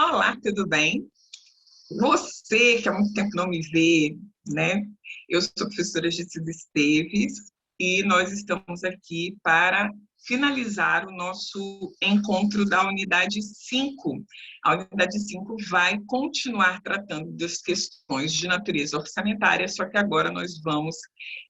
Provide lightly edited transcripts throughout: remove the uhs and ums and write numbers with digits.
Olá, tudo bem? Você que há muito tempo não me vê, né? Eu sou professora Gessida Esteves e nós estamos aqui para finalizar o nosso encontro da unidade 5. A unidade 5 vai continuar tratando das questões de natureza orçamentária, só que agora nós vamos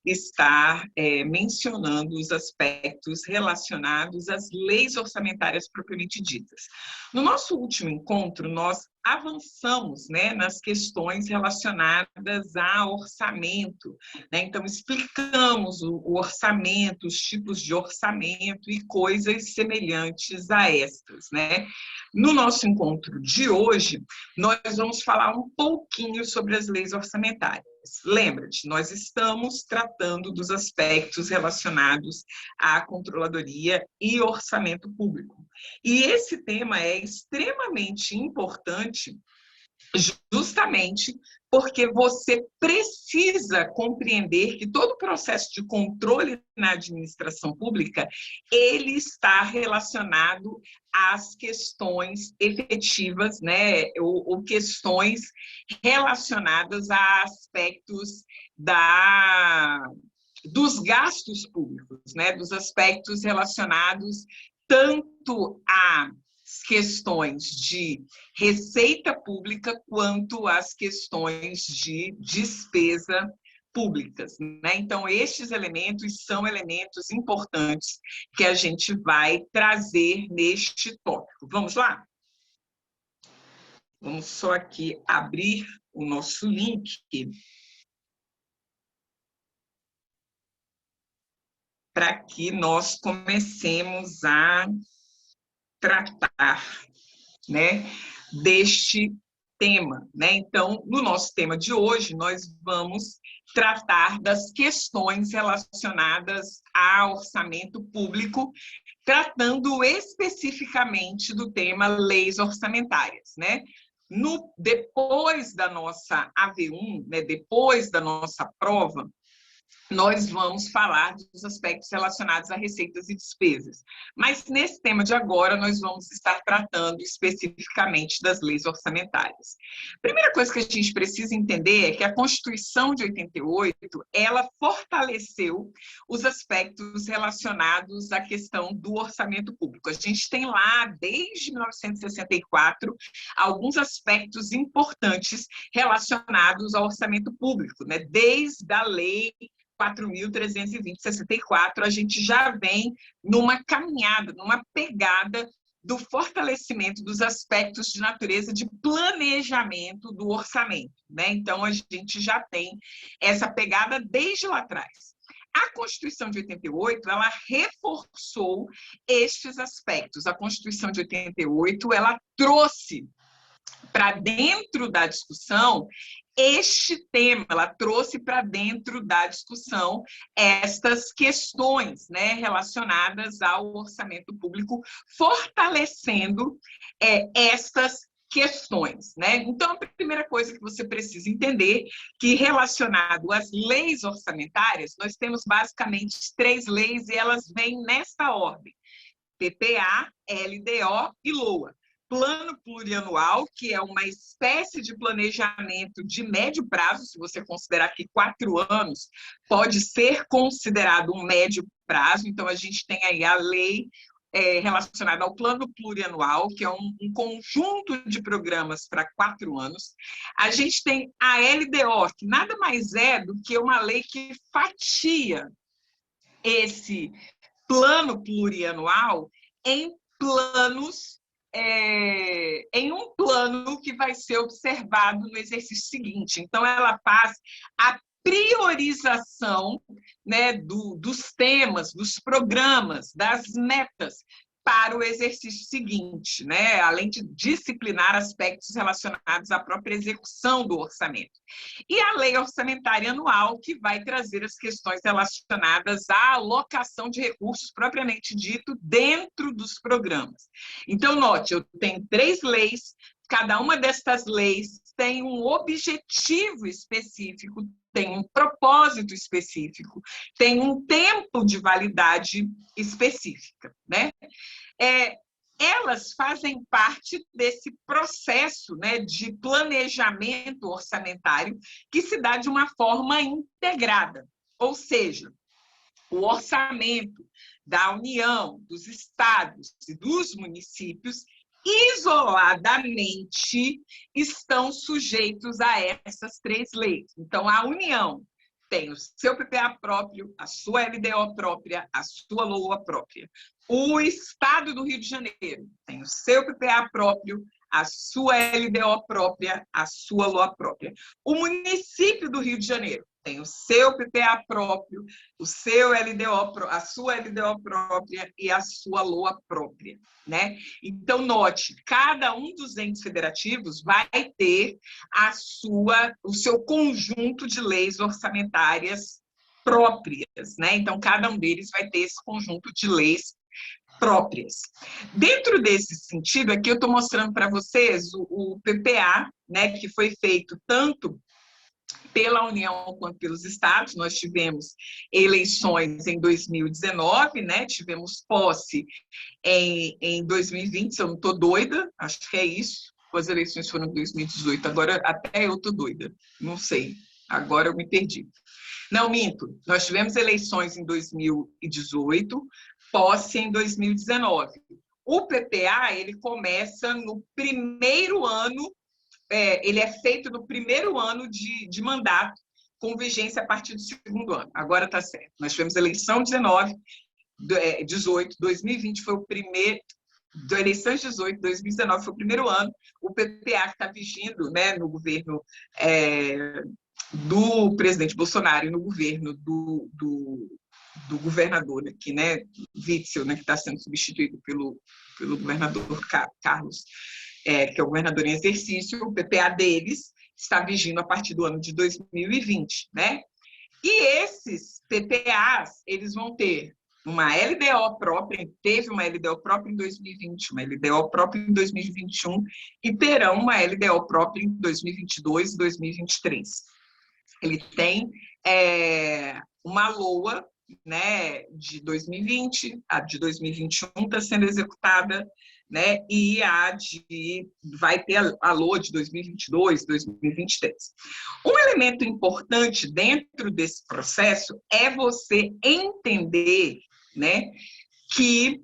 estar mencionando os aspectos relacionados às leis orçamentárias propriamente ditas. No nosso último encontro, nós avançamos, né, nas questões relacionadas a orçamento, né? Então, explicamos o orçamento, os tipos de orçamento e coisas semelhantes a estas, né? No nosso encontro de hoje, nós vamos falar um pouquinho sobre as leis orçamentárias. Lembra-te, nós estamos tratando dos aspectos relacionados à controladoria e orçamento público. E esse tema é extremamente importante justamente porque você precisa compreender que todo o processo de controle na administração pública, ele está relacionado às questões efetivas, né, ou questões relacionadas a aspectos dos gastos públicos, né, dos aspectos relacionados tanto a questões de receita pública quanto às questões de despesa públicas, né? Então, estes elementos são elementos importantes que a gente vai trazer neste tópico. Vamos lá? Vamos só aqui abrir o nosso link para que nós comecemos a tratar, né, deste tema, né? Então, no nosso tema de hoje, nós vamos tratar das questões relacionadas ao orçamento público, tratando especificamente do tema leis orçamentárias, né? Depois da nossa AV1, né, depois da nossa prova, nós vamos falar dos aspectos relacionados a receitas e despesas. Mas, nesse tema de agora, nós vamos estar tratando especificamente das leis orçamentárias. A primeira coisa que a gente precisa entender é que a Constituição de 88, ela fortaleceu os aspectos relacionados à questão do orçamento público. A gente tem lá, desde 1964, alguns aspectos importantes relacionados ao orçamento público, né? Desde a lei 4.320/64, a gente já vem numa caminhada, numa pegada do fortalecimento dos aspectos de natureza de planejamento do orçamento, né? Então, a gente já tem essa pegada desde lá atrás. A Constituição de 88, ela reforçou estes aspectos. A Constituição de 88, ela trouxe para dentro da discussão este tema, ela trouxe para dentro da discussão estas questões, né, relacionadas ao orçamento público, fortalecendo estas questões, né? Então, a primeira coisa que você precisa entender que relacionado às leis orçamentárias, nós temos basicamente 3 leis e elas vêm nesta ordem: PPA, LDO e LOA. Plano plurianual, que é uma espécie de planejamento de médio prazo, se você considerar que 4 anos pode ser considerado um médio prazo. Então, a gente tem aí a lei relacionada ao plano plurianual, que é um conjunto de programas para 4 anos. A gente tem a LDO, que nada mais é do que uma lei que fatia esse plano plurianual em planos, em um plano que vai ser observado no exercício seguinte. Então, ela faz a priorização, né, dos temas, dos programas, das metas para o exercício seguinte, né? Além de disciplinar aspectos relacionados à própria execução do orçamento. E a lei orçamentária anual, que vai trazer as questões relacionadas à alocação de recursos propriamente dito dentro dos programas. Então, note, eu tenho 3 leis, cada uma destas leis tem um objetivo específico, tem um propósito específico, tem um tempo de validade específica, né? elas fazem parte desse processo, né, de planejamento orçamentário que se dá de uma forma integrada. Ou seja, o orçamento da União, dos estados e dos municípios, isoladamente, estão sujeitos a essas 3 leis. Então, a União tem o seu PPA próprio, a sua LDO própria, a sua LOA própria. O Estado do Rio de Janeiro tem o seu PPA próprio, a sua LDO própria, a sua LOA própria. O município do Rio de Janeiro tem o seu PPA próprio, o seu LDO, a sua LDO própria e a sua LOA própria, né? Então, note, cada um dos entes federativos vai ter o seu conjunto de leis orçamentárias próprias, né? Então, cada um deles vai ter esse conjunto de leis próprias. Dentro desse sentido, aqui eu estou mostrando para vocês o PPA, né, que foi feito tanto pela União quanto pelos estados. Nós tivemos eleições em 2019, né? Tivemos posse em 2020, se eu não estou doida, acho que é isso. As eleições foram em 2018, agora até eu estou doida, não sei, agora eu me perdi. Não, minto, nós tivemos eleições em 2018, posse em 2019. O PPA, ele começa no primeiro ano, ele é feito no primeiro ano de mandato, com vigência a partir do segundo ano. Agora está certo. Nós tivemos eleição 19, 18, 2020 foi o primeiro, da eleição de 18, 2019 foi o primeiro ano. O PPA que está vigindo, né, no governo do presidente Bolsonaro e no governo do governador aqui, né, Witzel, né, que está sendo substituído pelo governador Carlos, que é o governador em exercício. O PPA deles está vigindo a partir do ano de 2020, né? E esses PPAs, eles vão ter uma LDO própria, teve uma LDO própria em 2020, uma LDO própria em 2021 e terão uma LDO própria em 2022 e 2023. Ele tem uma LOA, né, de 2020, a de 2021 está sendo executada, né, e vai ter a LOA de 2022, 2023. Um elemento importante dentro desse processo é você entender, né, que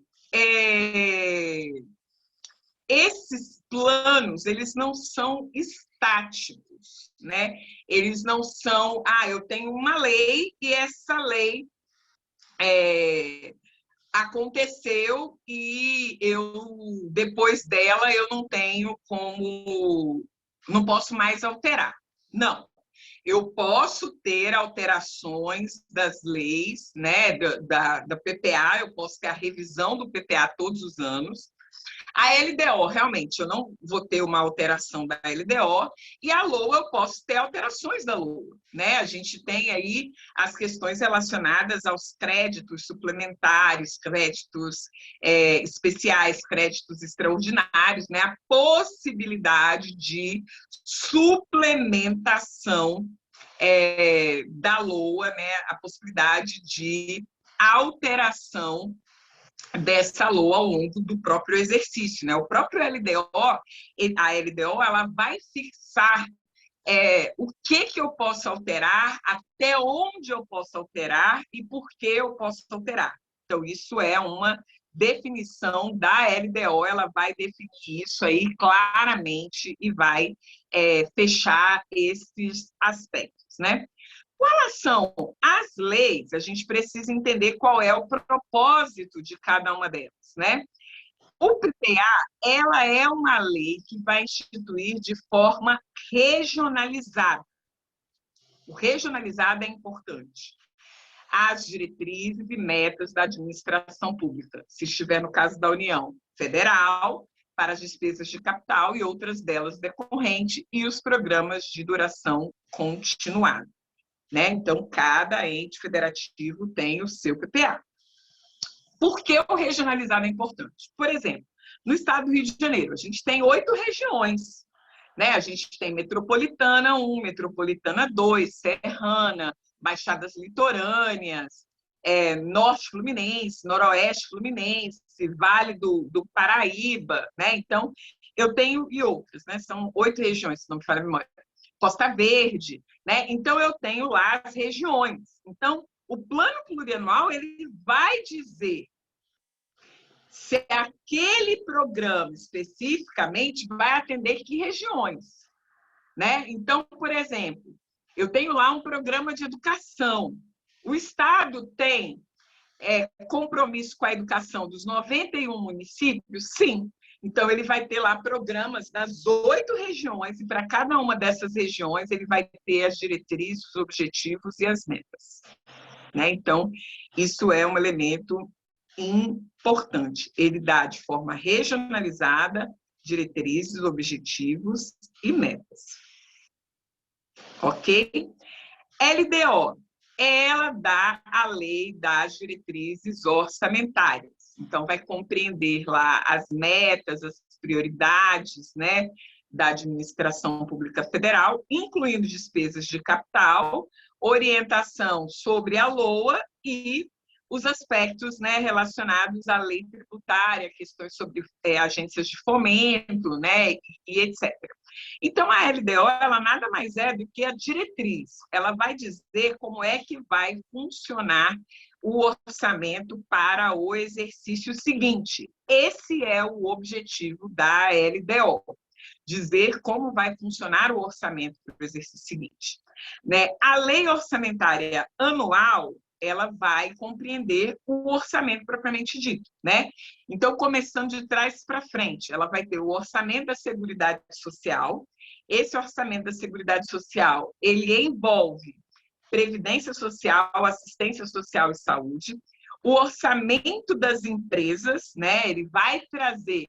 esses planos, eles não são estáticos, né? Eles não são, eu tenho uma lei e essa lei aconteceu e depois dela eu não posso mais alterar. Não, eu posso ter alterações das leis, né, da PPA, eu posso ter a revisão do PPA todos os anos. A LDO, realmente, eu não vou ter uma alteração da LDO, e a LOA eu posso ter alterações da LOA, né? A gente tem aí as questões relacionadas aos créditos suplementares, créditos especiais, créditos extraordinários, né? A possibilidade de suplementação da LOA, né? A possibilidade de alteração dessa LOA ao longo do próprio exercício, né? O próprio LDO, a LDO, ela vai fixar o que eu posso alterar, até onde eu posso alterar e por que eu posso alterar. Então, isso é uma definição da LDO, ela vai definir isso aí claramente e vai fechar esses aspectos, né? Com relação às leis, a gente precisa entender qual é o propósito de cada uma delas, né? O PPA, ela é uma lei que vai instituir de forma regionalizada. O regionalizado é importante. As diretrizes e metas da administração pública, se estiver no caso da União Federal, para as despesas de capital e outras delas decorrentes, e os programas de duração continuada. Né? Então, cada ente federativo tem o seu PPA. Por que o regionalizado é importante? Por exemplo, no estado do Rio de Janeiro, a gente tem 8 regiões. Né? A gente tem Metropolitana 1, Metropolitana 2, Serrana, Baixadas Litorâneas, Norte Fluminense, Noroeste Fluminense, Vale do Paraíba, né? Então, eu tenho, e outras, né? São 8 regiões, se não me falha a memória. Costa Verde, né? Então, eu tenho lá as regiões. Então, o plano plurianual, ele vai dizer se aquele programa especificamente vai atender que regiões, né? Então, por exemplo, eu tenho lá um programa de educação. O Estado tem compromisso com a educação dos 91 municípios? Sim. Então, ele vai ter lá programas das 8 regiões, e para cada uma dessas regiões, ele vai ter as diretrizes, os objetivos e as metas, né? Então, isso é um elemento importante. Ele dá de forma regionalizada diretrizes, objetivos e metas. Ok? LDO, ela dá a lei das diretrizes orçamentárias. Então, vai compreender lá as metas, as prioridades, né, da administração pública federal, incluindo despesas de capital, orientação sobre a LOA e os aspectos, né, relacionados à lei tributária, questões sobre agências de fomento, né, e etc. Então, a LDO, ela nada mais é do que a diretriz. Ela vai dizer como é que vai funcionar o orçamento para o exercício seguinte. Esse é o objetivo da LDO, dizer como vai funcionar o orçamento para o exercício seguinte, né? A lei orçamentária anual, ela vai compreender o orçamento propriamente dito, né? Então, começando de trás para frente, ela vai ter o orçamento da Seguridade Social. Esse orçamento da Seguridade Social, ele envolve previdência social, assistência social e saúde. O orçamento das empresas, né? Ele vai trazer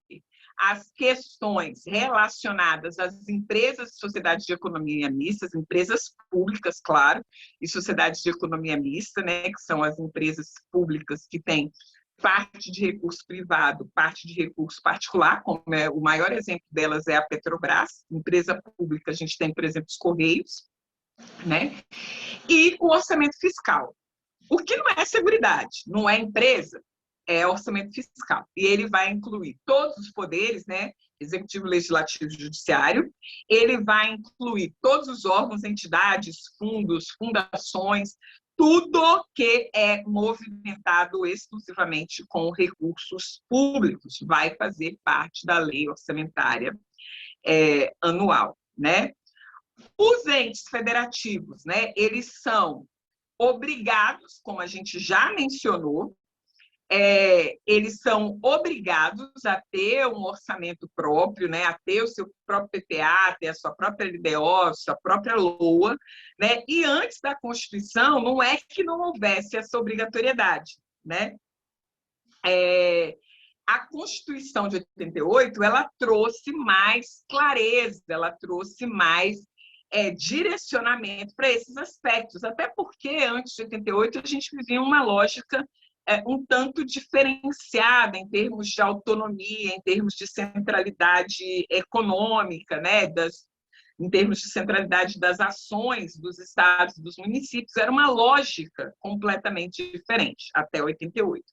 as questões relacionadas às empresas e sociedades de economia mista, as empresas públicas, claro, e sociedades de economia mista, né, que são as empresas públicas que têm parte de recurso privado, parte de recurso particular, como o maior exemplo delas é a Petrobras, empresa pública, a gente tem, por exemplo, os Correios, né, e o orçamento fiscal. O que não é seguridade, não é empresa, é orçamento fiscal. E ele vai incluir todos os poderes, né? Executivo, Legislativo e Judiciário. Ele vai incluir todos os órgãos, entidades, fundos, fundações, tudo que é movimentado exclusivamente com recursos públicos vai fazer parte da lei orçamentária anual, né? Os entes federativos, né? Eles são obrigados, como a gente já mencionou, eles são obrigados a ter um orçamento próprio, né, a ter o seu próprio PPA, a ter a sua própria LDO, sua própria LOA, né? E antes da Constituição, não é que não houvesse essa obrigatoriedade, né? A Constituição de 88, ela trouxe mais clareza, ela trouxe mais direcionamento para esses aspectos, até porque antes de 88 a gente vivia uma lógica um tanto diferenciada em termos de autonomia, em termos de centralidade econômica, né, em termos de centralidade das ações dos estados e dos municípios, era uma lógica completamente diferente, até 88.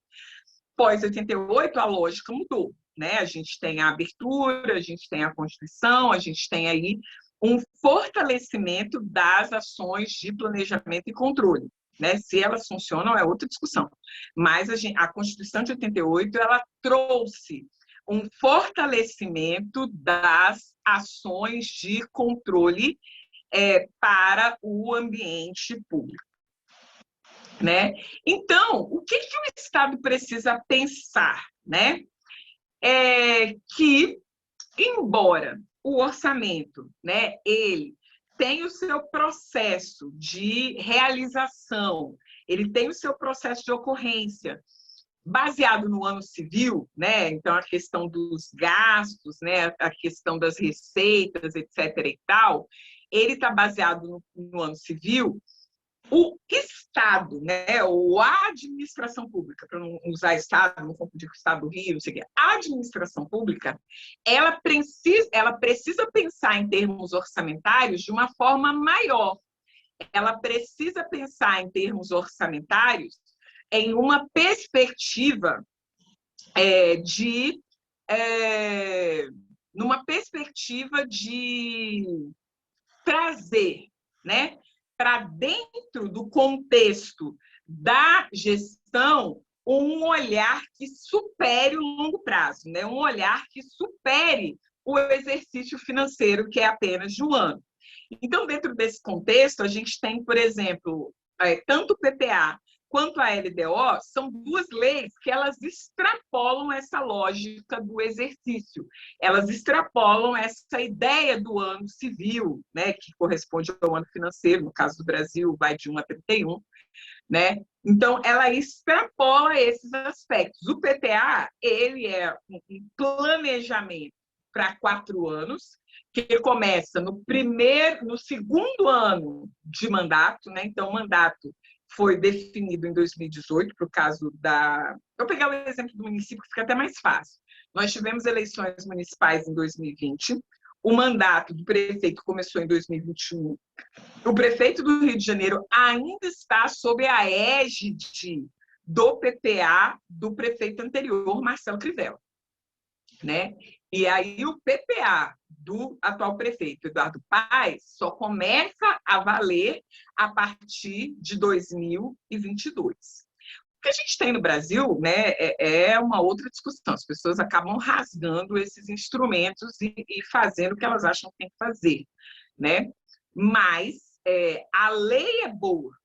Pós 88, a lógica mudou, né? A gente tem a abertura, a gente tem a Constituição, a gente tem aí um fortalecimento das ações de planejamento e controle, né? Se elas funcionam é outra discussão, mas a Constituição de 88 ela trouxe um fortalecimento das ações de controle para o ambiente público, né? Então, o que o Estado precisa pensar, né? Que, embora o orçamento, né, ele tem o seu processo de realização, ele tem o seu processo de ocorrência, baseado no ano civil, né? Então, a questão dos gastos, né? A questão das receitas, etc. e tal, ele está baseado no ano civil. O Estado, né, ou a administração pública, para não usar Estado, não confundir com o Estado do Rio, não sei o quê, a administração pública, ela precisa pensar em termos orçamentários de uma forma maior. Ela precisa pensar em termos orçamentários em uma perspectiva de trazer, né, para dentro do contexto da gestão um olhar que supere o longo prazo, né? Um olhar que supere o exercício financeiro, que é apenas de um ano. Então, dentro desse contexto, a gente tem, por exemplo, tanto o PPA quanto a LDO são duas leis que elas extrapolam essa lógica do exercício. Elas extrapolam essa ideia do ano civil, né, que corresponde ao ano financeiro, no caso do Brasil, vai de 1 a 31, né? Então, ela extrapola esses aspectos. O PPA, ele é um planejamento para 4 anos, que começa no segundo ano de mandato, né? Então, o mandato foi definido em 2018, para o caso da... Eu vou pegar o exemplo do município, que fica até mais fácil. Nós tivemos eleições municipais em 2020, o mandato do prefeito começou em 2021. O prefeito do Rio de Janeiro ainda está sob a égide do PPA do prefeito anterior, Marcelo Crivella, né? E aí o PPA do atual prefeito, Eduardo Paes, só começa a valer a partir de 2022. O que a gente tem no Brasil, né, é uma outra discussão. As pessoas acabam rasgando esses instrumentos e fazendo o que elas acham que tem que fazer, né? Mas a lei é boa.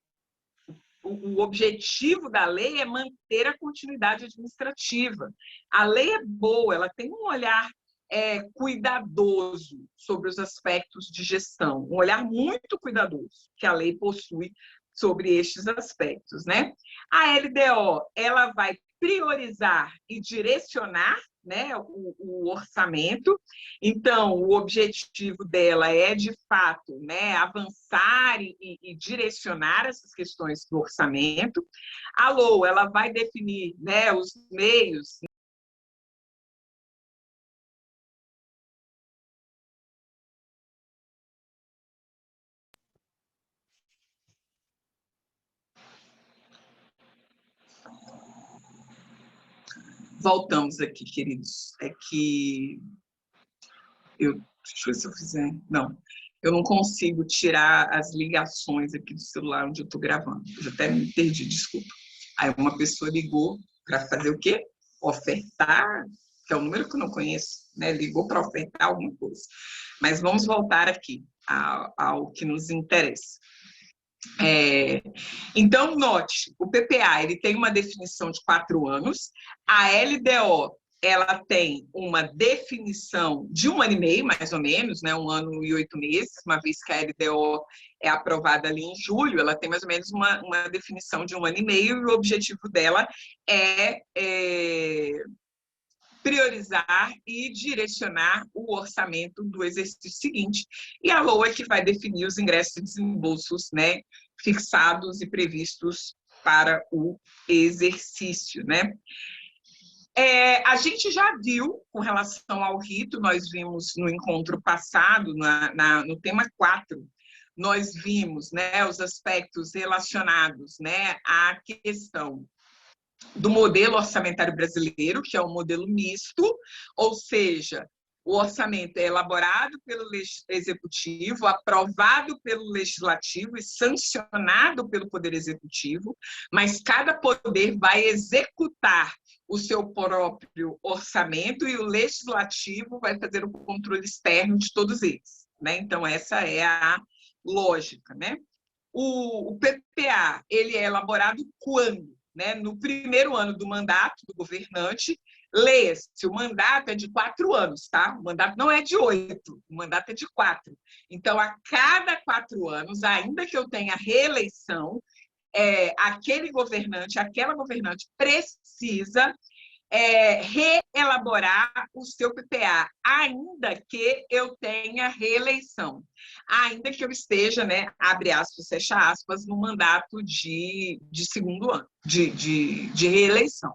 O objetivo da lei é manter a continuidade administrativa. A lei é boa, ela tem um olhar cuidadoso sobre os aspectos de gestão, um olhar muito cuidadoso que a lei possui sobre estes aspectos, né? A LDO, ela vai priorizar e direcionar, né, o orçamento. Então, o objetivo dela é, de fato, né, avançar e direcionar essas questões do orçamento. A LOA, ela vai definir, né, os meios. Voltamos aqui, queridos. É que deixa eu ver se eu fizer. Não, eu não consigo tirar as ligações aqui do celular onde eu estou gravando. Eu já até me perdi, desculpa. Aí uma pessoa ligou para fazer o quê? Ofertar, que é um número que eu não conheço, né? Ligou para ofertar alguma coisa. Mas vamos voltar aqui ao que nos interessa. Então, note, o PPA ele tem uma definição de 4 anos, a LDO ela tem uma definição de 1 ano e meio, mais ou menos, né? 1 ano e 8 meses, uma vez que a LDO é aprovada ali em julho, ela tem mais ou menos uma definição de 1 ano e meio, e o objetivo dela é priorizar e direcionar o orçamento do exercício seguinte. E a LOA é que vai definir os ingressos e desembolsos, né, fixados e previstos para o exercício, né? A gente já viu, com relação ao rito, nós vimos no encontro passado, no tema 4, nós vimos, né, os aspectos relacionados, né, à questão do modelo orçamentário brasileiro, que é um modelo misto, ou seja, o orçamento é elaborado pelo Executivo, aprovado pelo Legislativo e sancionado pelo Poder Executivo, mas cada poder vai executar o seu próprio orçamento e o Legislativo vai fazer o controle externo de todos eles, né? Então, essa é a lógica, né? O PPA, ele é elaborado quando? Né? No primeiro ano do mandato do governante, leia-se, o mandato é de 4 anos, tá? O mandato não é de 8, o mandato é de 4. Então, a cada 4 anos, ainda que eu tenha reeleição, aquele governante, aquela governante precisa reelaborar o seu PPA, ainda que eu tenha reeleição, ainda que eu esteja, né, abre aspas, fecha aspas, no mandato de segundo ano, de reeleição.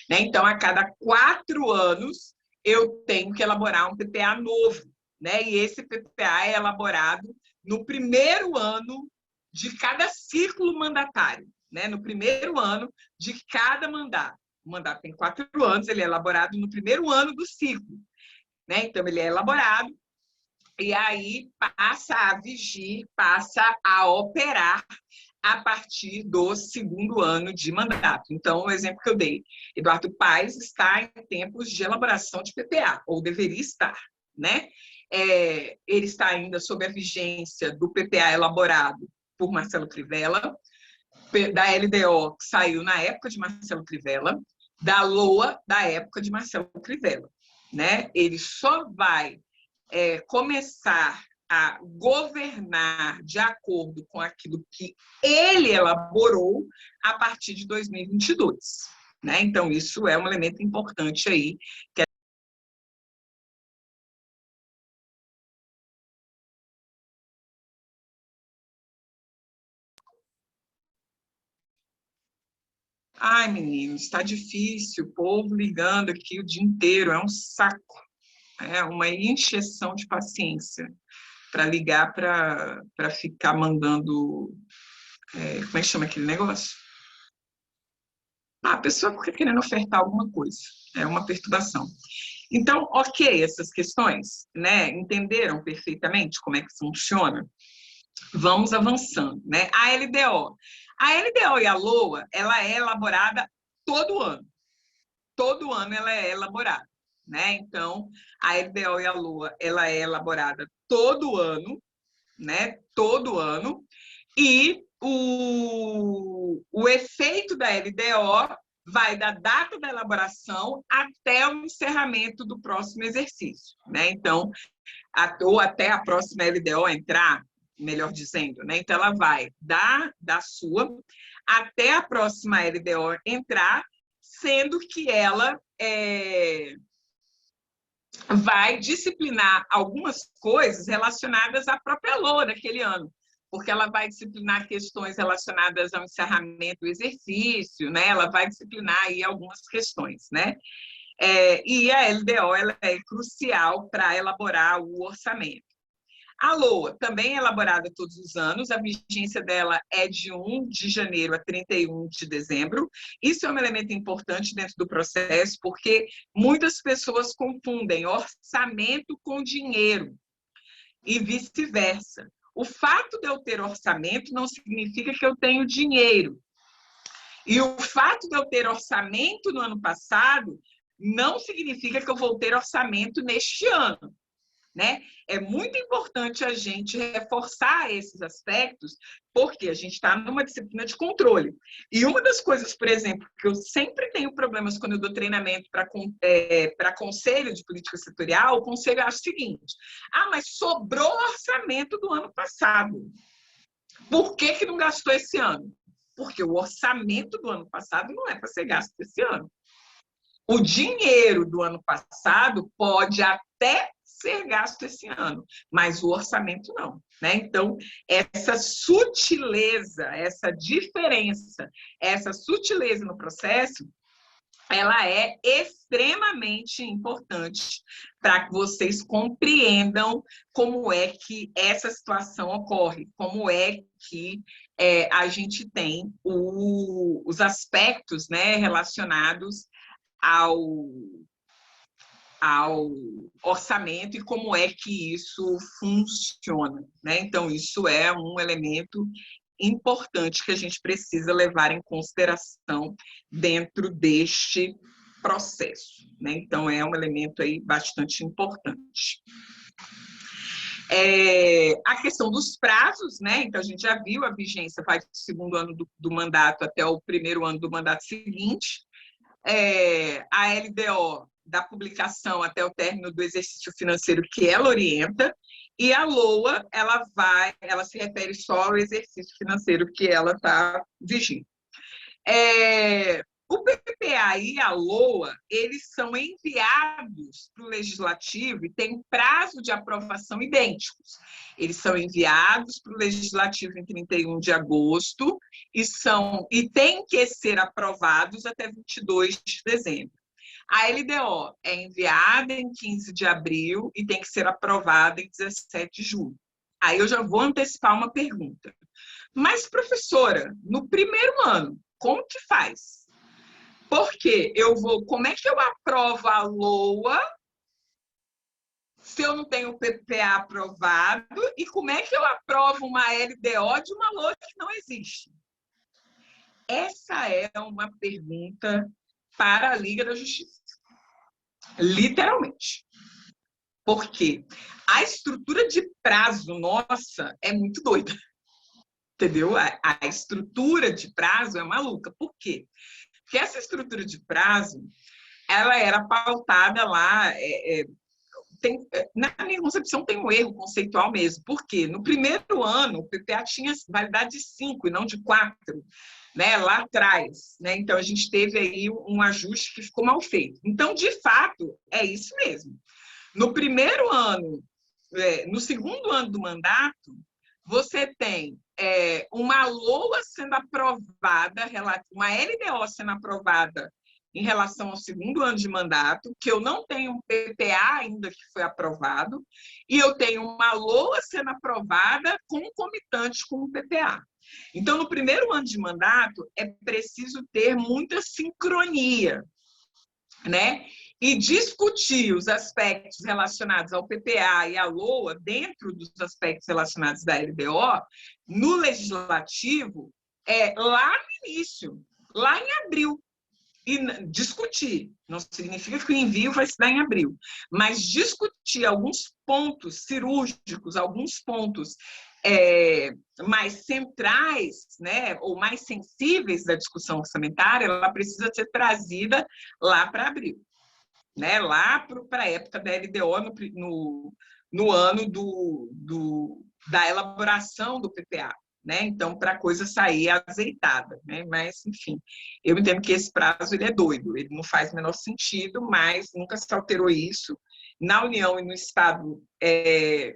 Né? Então, a cada 4 anos, eu tenho que elaborar um PPA novo, né? E esse PPA é elaborado no primeiro ano de cada ciclo mandatário. né, no primeiro ano de cada mandato. O mandato tem 4 anos, ele é elaborado no primeiro ano do ciclo, né? Então, ele é elaborado e aí passa a vigir, passa a operar a partir do segundo ano de mandato. Então, o exemplo que eu dei, Eduardo Paes está em tempos de elaboração de PPA, ou deveria estar, né? Ele está ainda sob a vigência do PPA elaborado por Marcelo Crivella, da LDO, que saiu na época de Marcelo Crivella, da LOA, da época de Marcelo Crivella, né? Ele só vai começar a governar de acordo com aquilo que ele elaborou a partir de 2022. Né? Então, isso é um elemento importante aí. Ai, meninos, está difícil, o povo ligando aqui o dia inteiro, é um saco, é uma encheção de paciência para ligar para ficar mandando, como é que chama aquele negócio? A pessoa fica querendo ofertar alguma coisa, é uma perturbação. Então, ok, essas questões, né, entenderam perfeitamente como é que funciona? Vamos avançando, né? A LDO. A LDO e a LOA, ela é elaborada todo ano. Todo ano ela é elaborada, né? Então, a LDO e a LOA, ela é elaborada todo ano, né? Todo ano. E o efeito da LDO vai da data da elaboração até o encerramento do próximo exercício, né? Então, ou até a próxima LDO entrar, melhor dizendo, né? Então, ela vai da sua até a próxima LDO entrar, sendo que ela vai disciplinar algumas coisas relacionadas à própria LOA daquele ano, porque ela vai disciplinar questões relacionadas ao encerramento do exercício, né? Ela vai disciplinar aí algumas questões, né? E a LDO ela é crucial para elaborar o orçamento. A LOA também é elaborada todos os anos, a vigência dela é de 1 de janeiro a 31 de dezembro. Isso é um elemento importante dentro do processo, porque muitas pessoas confundem orçamento com dinheiro e vice-versa. O fato de eu ter orçamento não significa que eu tenho dinheiro. E o fato de eu ter orçamento no ano passado não significa que eu vou ter orçamento neste ano. Né? É muito importante a gente reforçar esses aspectos, porque a gente está numa disciplina de controle. E uma das coisas, por exemplo, que eu sempre tenho problemas quando eu dou treinamento para conselho de política setorial, o conselho acha o seguinte: mas sobrou orçamento do ano passado. Por que não gastou esse ano? Porque o orçamento do ano passado não é para ser gasto esse ano. O dinheiro do ano passado pode até ser gasto esse ano, mas o orçamento não, né? Então, essa sutileza, essa diferença, essa sutileza no processo, ela é extremamente importante para que vocês compreendam como é que essa situação ocorre, como é que a gente tem os aspectos, né, relacionados ao orçamento e como é que isso funciona, né? Então, isso é um elemento importante que a gente precisa levar em consideração dentro deste processo, né? Então, é um elemento aí bastante importante. A questão dos prazos, né? Então, a gente já viu, a vigência vai do segundo ano do mandato até o primeiro ano do mandato seguinte. A LDO da publicação até o término do exercício financeiro que ela orienta, e a LOA, ela se refere só ao exercício financeiro que ela está vigindo. O PPA e a LOA, eles são enviados para o Legislativo e têm prazo de aprovação idênticos. Eles são enviados para o Legislativo em 31 de agosto e têm que ser aprovados até 22 de dezembro. A LDO é enviada em 15 de abril e tem que ser aprovada em 17 de julho. Aí eu já vou antecipar uma pergunta. Mas, professora, no primeiro ano, como que faz? Porque como é que eu aprovo a LOA se eu não tenho o PPA aprovado? E como é que eu aprovo uma LDO de uma LOA que não existe? Essa é uma pergunta para a Liga da Justiça. Literalmente. Porque a estrutura de prazo nossa é muito doida. Entendeu? A estrutura de prazo é maluca. Por quê? Porque essa estrutura de prazo, ela era pautada lá, na minha concepção tem um erro conceitual mesmo. Por quê? No primeiro ano, o PPA tinha validade de 5 e não de 4, né? Lá atrás. Né? Então, a gente teve aí um ajuste que ficou mal feito. Então, de fato, é isso mesmo. No primeiro ano, no segundo ano do mandato, você tem uma LOA sendo aprovada, uma LDO sendo aprovada em relação ao segundo ano de mandato, que eu não tenho um PPA ainda que foi aprovado, e eu tenho uma LOA sendo aprovada concomitante com o PPA. Então, no primeiro ano de mandato, é preciso ter muita sincronia, né? E discutir os aspectos relacionados ao PPA e à LOA dentro dos aspectos relacionados da LDO no legislativo lá no início, lá em abril. E discutir, não significa que o envio vai se dar em abril, mas discutir alguns pontos cirúrgicos, alguns pontos mais centrais, né, ou mais sensíveis da discussão orçamentária, ela precisa ser trazida lá para abril, né, lá para a época da LDO, no ano da elaboração do PPA. Né? Então, para a coisa sair azeitada. Né? Mas, enfim, eu entendo que esse prazo ele é doido, ele não faz o menor sentido, mas nunca se alterou isso. Na União e no Estado,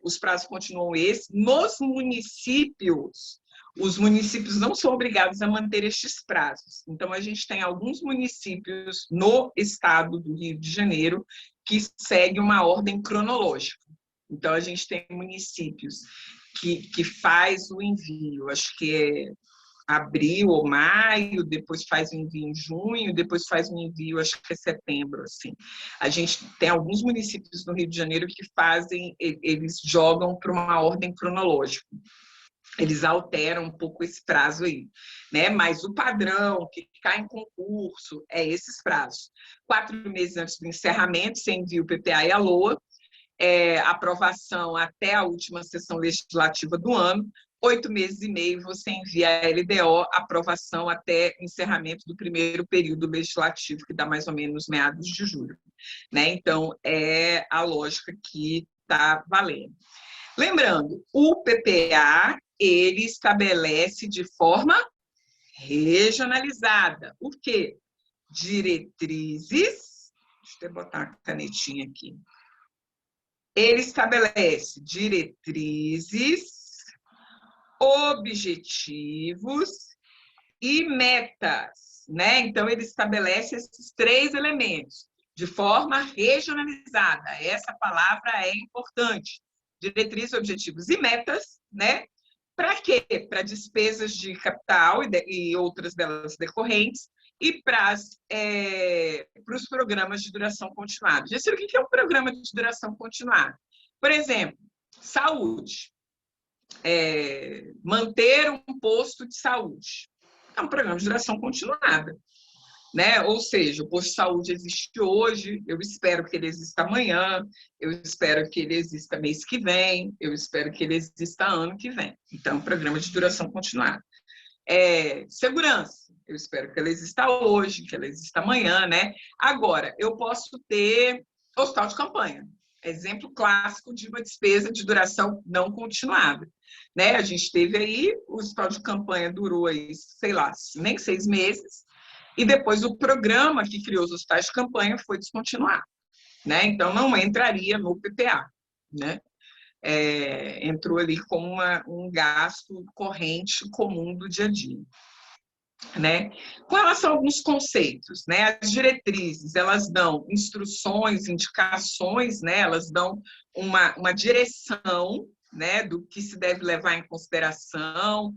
os prazos continuam esses. Nos municípios, os municípios não são obrigados a manter estes prazos. Então, a gente tem alguns municípios no Estado do Rio de Janeiro que seguem uma ordem cronológica. Então, a gente tem municípios que faz o envio, acho que é abril ou maio, depois faz o envio em junho, depois faz o envio, acho que é setembro, assim. A gente tem alguns municípios no Rio de Janeiro que fazem, eles jogam para uma ordem cronológica. Eles alteram um pouco esse prazo aí, né? Mas o padrão que cai em concurso é esses prazos. 4 meses antes do encerramento, você envia o PPA e a LOA, aprovação até a última sessão legislativa do ano, 8 meses e meio você envia a LDO, aprovação até encerramento do primeiro período legislativo, que dá mais ou menos meados de julho. Né? Então, é a lógica que está valendo. Lembrando, o PPA, ele estabelece de forma regionalizada. O quê? Diretrizes, deixa eu botar a canetinha aqui. Ele estabelece diretrizes, objetivos e metas, né? Então, ele estabelece esses 3 elementos de forma regionalizada. Essa palavra é importante. Diretrizes, objetivos e metas, né? Para quê? Para despesas de capital e outras delas decorrentes, e para os programas de duração continuada. Já sei o que é um programa de duração continuada. Por exemplo, saúde. Manter um posto de saúde. É um programa de duração continuada. Né? Ou seja, o posto de saúde existe hoje, eu espero que ele exista amanhã, eu espero que ele exista mês que vem, eu espero que ele exista ano que vem. Então, programa de duração continuada. Segurança, eu espero que ela exista hoje, que ela exista amanhã, né? Agora, eu posso ter hospital de campanha, exemplo clássico de uma despesa de duração não continuada. Né? A gente teve aí, o hospital de campanha durou aí, sei lá, nem 6 meses, e depois o programa que criou os hospitais de campanha foi descontinuado. Né? Então, não entraria no PPA. Né? Entrou ali como um gasto corrente comum do dia a dia. Né? Com relação a alguns conceitos, né? As diretrizes, elas dão instruções, indicações, né? Elas dão uma direção, né, do que se deve levar em consideração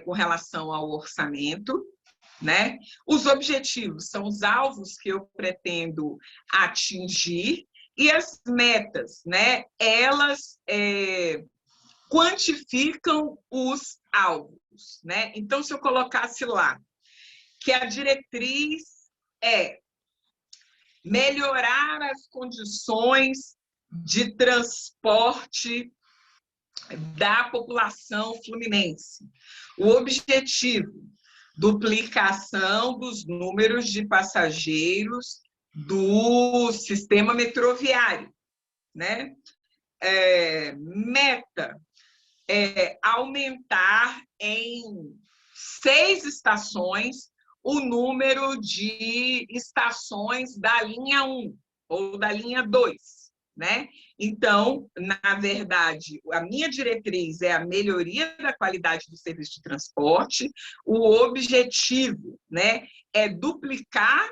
com relação ao orçamento, né? Os objetivos são os alvos que eu pretendo atingir e as metas, né? Elas quantificam os alvos, né? Então, se eu colocasse lá que a diretriz é melhorar as condições de transporte da população fluminense. O objetivo, duplicação dos números de passageiros do sistema metroviário, né? Meta, aumentar em 6 estações o número de estações da linha 1 ou da linha 2, né? Então, na verdade, a minha diretriz é a melhoria da qualidade do serviço de transporte, o objetivo, né, é duplicar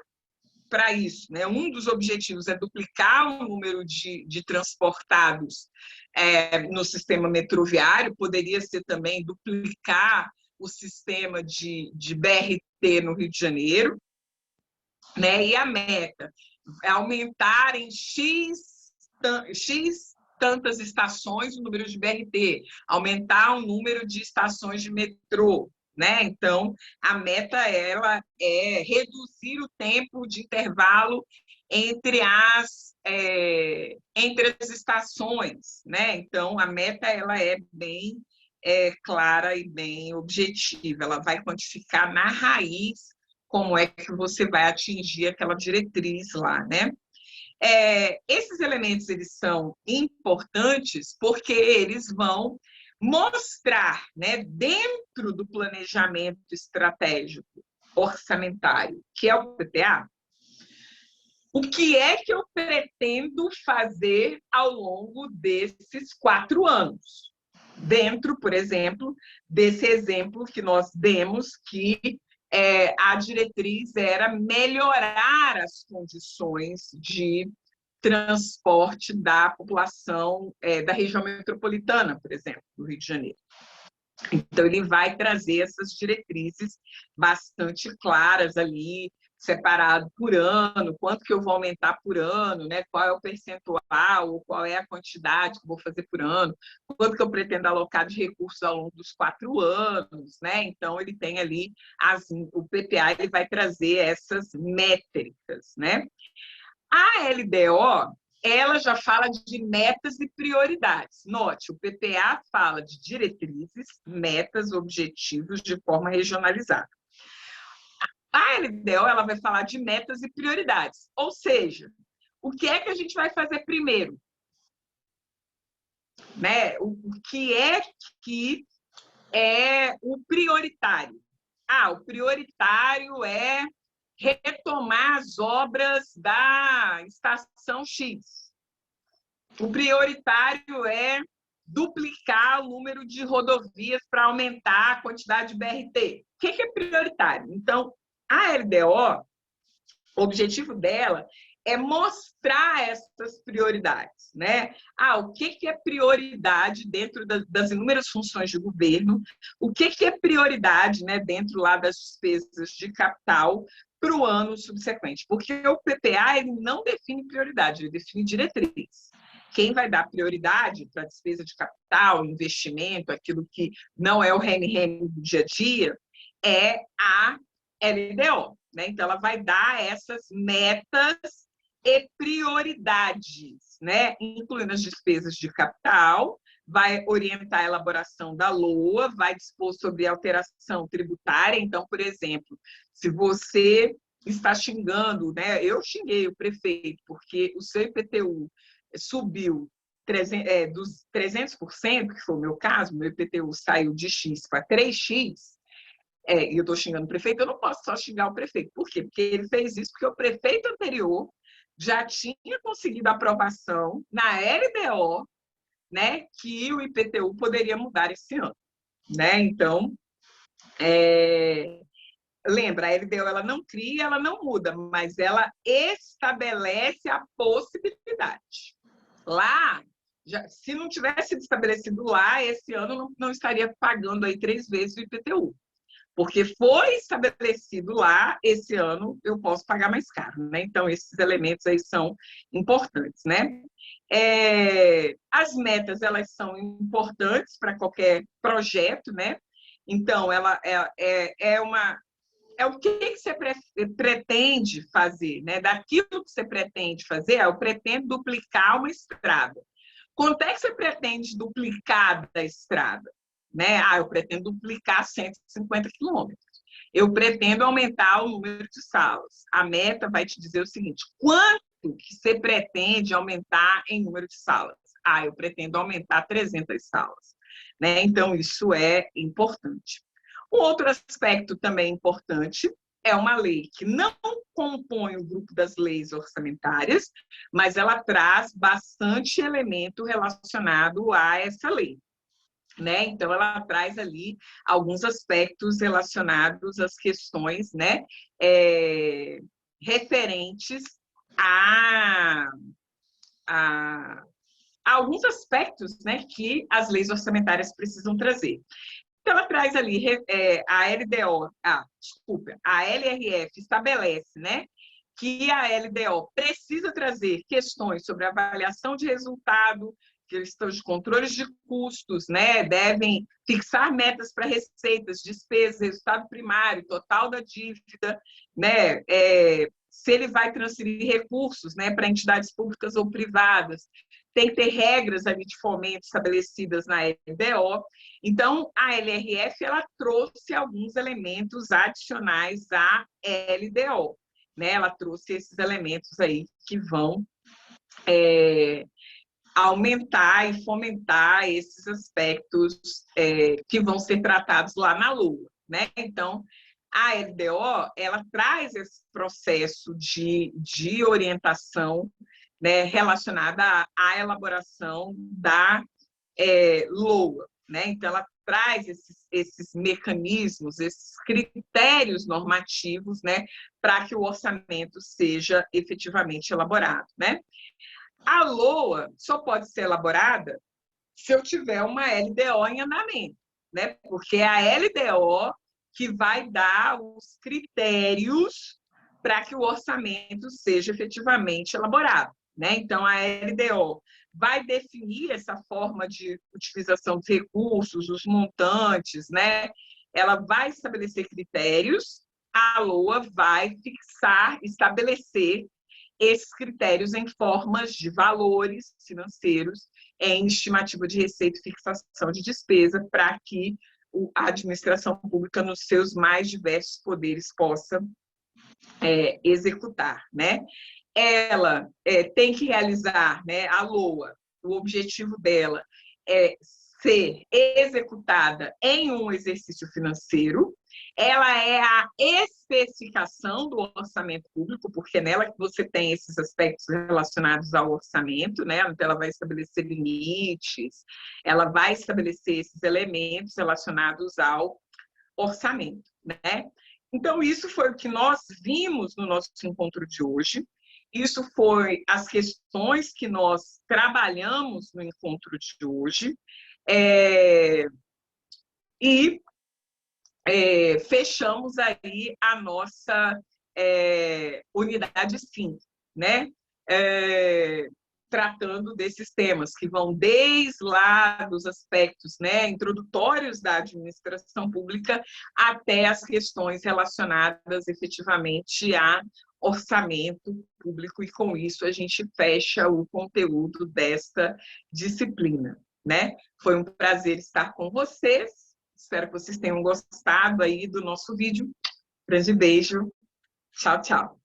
para isso, né? Um dos objetivos é duplicar o número de transportados no sistema metroviário, poderia ser também duplicar o sistema de BRT no Rio de Janeiro, né? E a meta é aumentar em X tantas estações o número de BRT, aumentar o número de estações de metrô, né? Então, a meta ela é reduzir o tempo de intervalo entre as estações, né? Então, a meta ela é bem clara e bem objetiva. Ela vai quantificar na raiz como é que você vai atingir aquela diretriz lá, né? Esses elementos eles são importantes porque eles vão mostrar, né, dentro do planejamento estratégico orçamentário, que é o PPA, o que é que eu pretendo fazer ao longo desses 4 anos. Dentro, por exemplo, desse exemplo que nós demos, que a diretriz era melhorar as condições de transporte da população da região metropolitana, por exemplo, do Rio de Janeiro. Então, ele vai trazer essas diretrizes bastante claras ali, separado por ano, quanto que eu vou aumentar por ano, né? Qual é o percentual, ou qual é a quantidade que eu vou fazer por ano, quanto que eu pretendo alocar de recursos ao longo dos 4 anos, né? Então, ele tem ali, o PPA ele vai trazer essas métricas, né? A LDO, ela já fala de metas e prioridades. Note, o PPA fala de diretrizes, metas, objetivos de forma regionalizada. A LDO ela vai falar de metas e prioridades, ou seja, o que é que a gente vai fazer primeiro? Né? O que é o prioritário? O prioritário é retomar as obras da estação X. O prioritário é duplicar o número de rodovias para aumentar a quantidade de BRT. O que é prioritário? Então, a LDO, o objetivo dela é mostrar essas prioridades, né? O que é prioridade dentro das inúmeras funções de governo, o que é prioridade, né, dentro lá das despesas de capital para o ano subsequente, porque o PPA ele não define prioridade, ele define diretriz. Quem vai dar prioridade para a despesa de capital, investimento, aquilo que não é o rene-rene do dia a dia, é a LDO. Né? Então, ela vai dar essas metas e prioridades, né? Incluindo as despesas de capital, vai orientar a elaboração da LOA, vai dispor sobre alteração tributária. Então, por exemplo, se você está xingando, né? Eu xinguei o prefeito porque o seu IPTU subiu dos 300%, que foi o meu caso, meu IPTU saiu de X para 3X, e eu estou xingando o prefeito, eu não posso só xingar o prefeito. Por quê? Porque ele fez isso porque o prefeito anterior já tinha conseguido aprovação na LDO, né, que o IPTU poderia mudar esse ano. Né? Então, lembra, a LDO ela não cria, ela não muda, mas ela estabelece a possibilidade. Lá, Se não tivesse sido estabelecido lá, esse ano não estaria pagando aí 3 vezes o IPTU. Porque foi estabelecido lá, esse ano eu posso pagar mais caro, né? Então, esses elementos aí são importantes, né? As metas, elas são importantes para qualquer projeto, né? Então, ela é o que você pretende fazer, né? Daquilo que você pretende fazer, eu pretendo duplicar uma estrada. Quanto é que você pretende duplicar da estrada? Né? Eu pretendo duplicar 150 quilômetros. Eu pretendo aumentar o número de salas. A meta vai te dizer o seguinte: quanto que você pretende aumentar em número de salas? Eu pretendo aumentar 300 salas. Né? Então, isso é importante. Um outro aspecto também importante é uma lei que não compõe o grupo das leis orçamentárias, mas ela traz bastante elemento relacionado a essa lei. Né? Então, ela traz ali alguns aspectos relacionados às questões, né, referentes a alguns aspectos, né, que as leis orçamentárias precisam trazer. Então, ela traz ali a LDO, a LRF estabelece, né, que a LDO precisa trazer questões sobre avaliação de resultado, questão de controles de custos, né, devem fixar metas para receitas, despesas, resultado primário, total da dívida, né, se ele vai transferir recursos, né, para entidades públicas ou privadas, tem que ter regras ali de fomento estabelecidas na LDO. Então, a LRF ela trouxe alguns elementos adicionais à LDO. Né? Ela trouxe esses elementos aí que vão aumentar e fomentar esses aspectos que vão ser tratados lá na LOA. Né? Então, a LDO ela traz esse processo de orientação, né, relacionada à elaboração da LOA. Né? Então, ela traz esses mecanismos, esses critérios normativos, né, para que o orçamento seja efetivamente elaborado. Né? A LOA só pode ser elaborada se eu tiver uma LDO em andamento, né? Porque é a LDO que vai dar os critérios para que o orçamento seja efetivamente elaborado. Né? Então, a LDO vai definir essa forma de utilização dos recursos, os montantes, né? Ela vai estabelecer critérios, a LOA vai fixar, estabelecer esses critérios em formas de valores financeiros, em estimativa de receita e fixação de despesa, para que a administração pública, nos seus mais diversos poderes, possa executar. Né? Ela tem que realizar, né, a LOA, o objetivo dela é ser executada em um exercício financeiro. Ela é a especificação do orçamento público, porque nela que você tem esses aspectos relacionados ao orçamento, né? Então, ela vai estabelecer limites, ela vai estabelecer esses elementos relacionados ao orçamento, né? Então, isso foi o que nós vimos no nosso encontro de hoje. Isso foi as questões que nós trabalhamos no encontro de hoje. Fechamos aí a nossa unidade 5, né? Tratando desses temas que vão desde lá dos aspectos, né, introdutórios da administração pública até as questões relacionadas efetivamente a orçamento público, e com isso a gente fecha o conteúdo desta disciplina. Né? Foi um prazer estar com vocês, espero que vocês tenham gostado aí do nosso vídeo. Grande beijo, tchau, tchau.